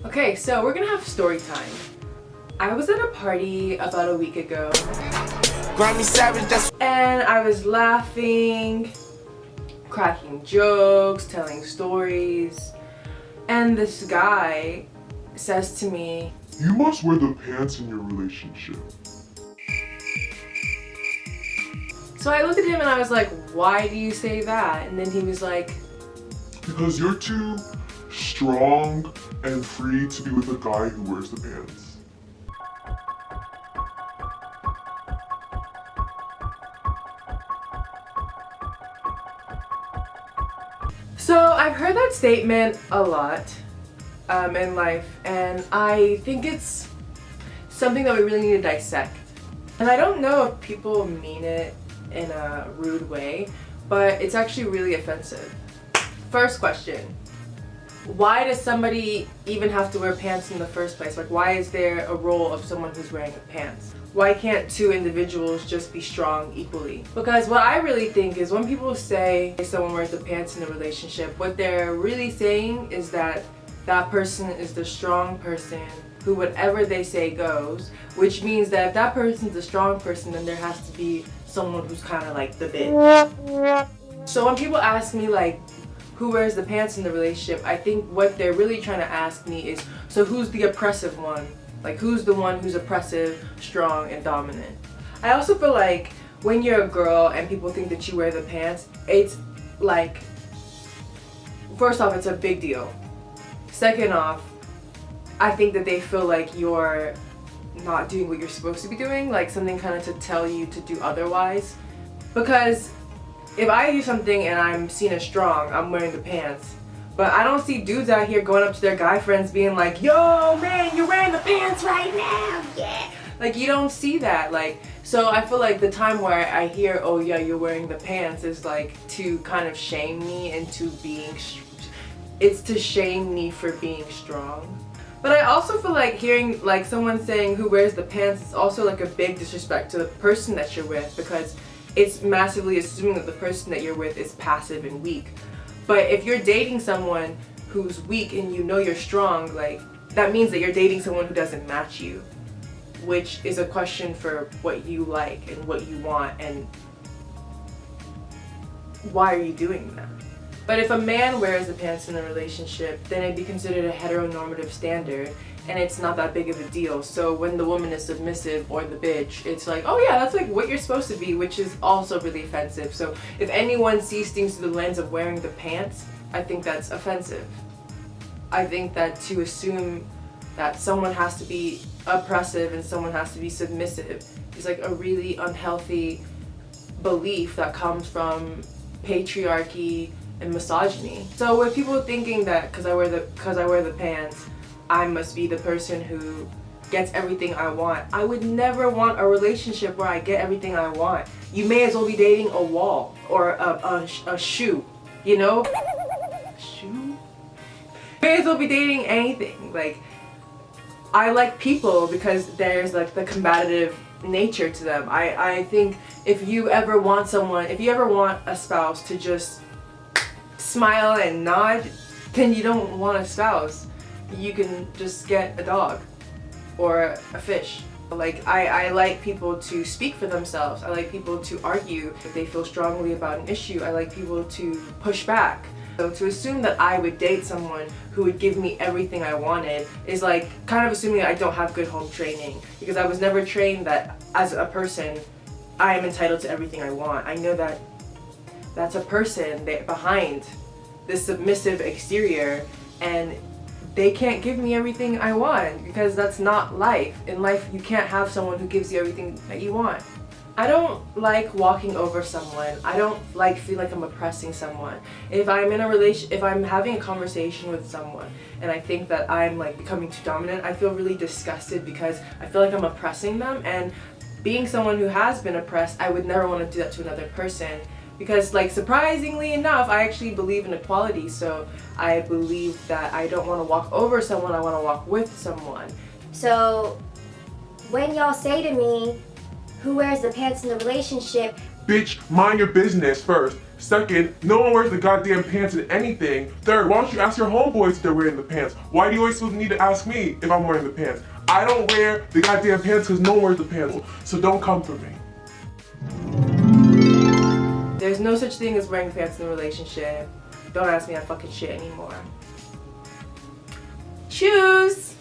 Okay, so we're gonna have story time. I was at a party about a week ago and I was laughing, cracking jokes, telling stories, and this guy says to me, "You must wear the pants in your relationship." so I looked at him and I was like, why do you say that? And then he was like, "Because you're too strong and free to be with a guy who wears the pants." so I've heard that statement a lot in life, and I think it's something that we really need to dissect. And I don't know if people mean it in a rude way, but it's actually really offensive. First question, why does somebody even have to wear pants in the first place? Like, why is there a role of someone who's wearing pants? Why can't two individuals just be strong equally? Because what I really think is when people say someone wears the pants in a relationship, what they're really saying is that that person is the strong person who whatever they say goes, which means that if that person's a strong person, then there has to be someone who's kind of like the bitch. So when people ask me like, who wears the pants in the relationship, I think what they're really trying to ask me is, so who's the oppressive one? Like, who's the one who's oppressive, strong, and dominant? I also feel like when you're a girl and people think that you wear the pants, it's like, first off, it's a big deal. Second off, I think that they feel like you're not doing what you're supposed to be doing, like something kind of to tell you to do otherwise. Because if I do something and I'm seen as strong, I'm wearing the pants. But I don't see dudes out here going up to their guy friends being like, yo man, you're wearing the pants right now, yeah. Like, you don't see that. Like, so I feel like the time where I hear, oh yeah, you're wearing the pants, is like to kind of shame me into being, it's to shame me for being strong. But I also feel like hearing like someone saying who wears the pants is also like a big disrespect to the person that you're with, because it's massively assuming that the person that you're with is passive and weak. But if you're dating someone who's weak and you know you're strong, like, that means that you're dating someone who doesn't match you, which is a question for what you like and what you want and why are you doing that? But if a man wears the pants in a relationship, then it'd be considered a heteronormative standard, and it's not that big of a deal. So when the woman is submissive or the bitch, it's like, oh yeah, that's like what you're supposed to be, which is also really offensive. So if anyone sees things through the lens of wearing the pants, I think that's offensive. I think that to assume that someone has to be oppressive and someone has to be submissive is like a really unhealthy belief that comes from patriarchy and misogyny. So with people thinking that because I wear the pants, I must be the person who gets everything I want, I would never want a relationship where I get everything I want. You may as well be dating a wall or a shoe, you know? Shoe? You may as well be dating anything. Like, I like people because there's like the combative nature to them. I think if you ever want a spouse to just smile and nod, then you don't want a spouse. You can just get a dog or a fish. Like, I like people to speak for themselves. I like people to argue if they feel strongly about an issue. I like people to push back. So to assume that I would date someone who would give me everything I wanted is like kind of assuming that I don't have good home training, because I was never trained that as a person I am entitled to everything I want. I know that that's a person behind this submissive exterior, and they can't give me everything I want, because that's not life. In life, you can't have someone who gives you everything that you want. I don't like walking over someone. I don't like feel like I'm oppressing someone. If I'm in a if I'm having a conversation with someone and I think that I'm like becoming too dominant, I feel really disgusted because I feel like I'm oppressing them. And being someone who has been oppressed, I would never want to do that to another person. Because, like, surprisingly enough, I actually believe in equality, so I believe that I don't want to walk over someone, I want to walk with someone. So when y'all say to me, who wears the pants in the relationship, Bitch, mind your business first. Second, no one wears the goddamn pants in anything. Third, why don't you ask your homeboys if they're wearing the pants? Why do you always need to ask me if I'm wearing the pants? I don't wear the goddamn pants because no one wears the pants. So don't come for me. There's no such thing as wearing pants in a relationship. Don't ask me that fucking shit anymore. Choose!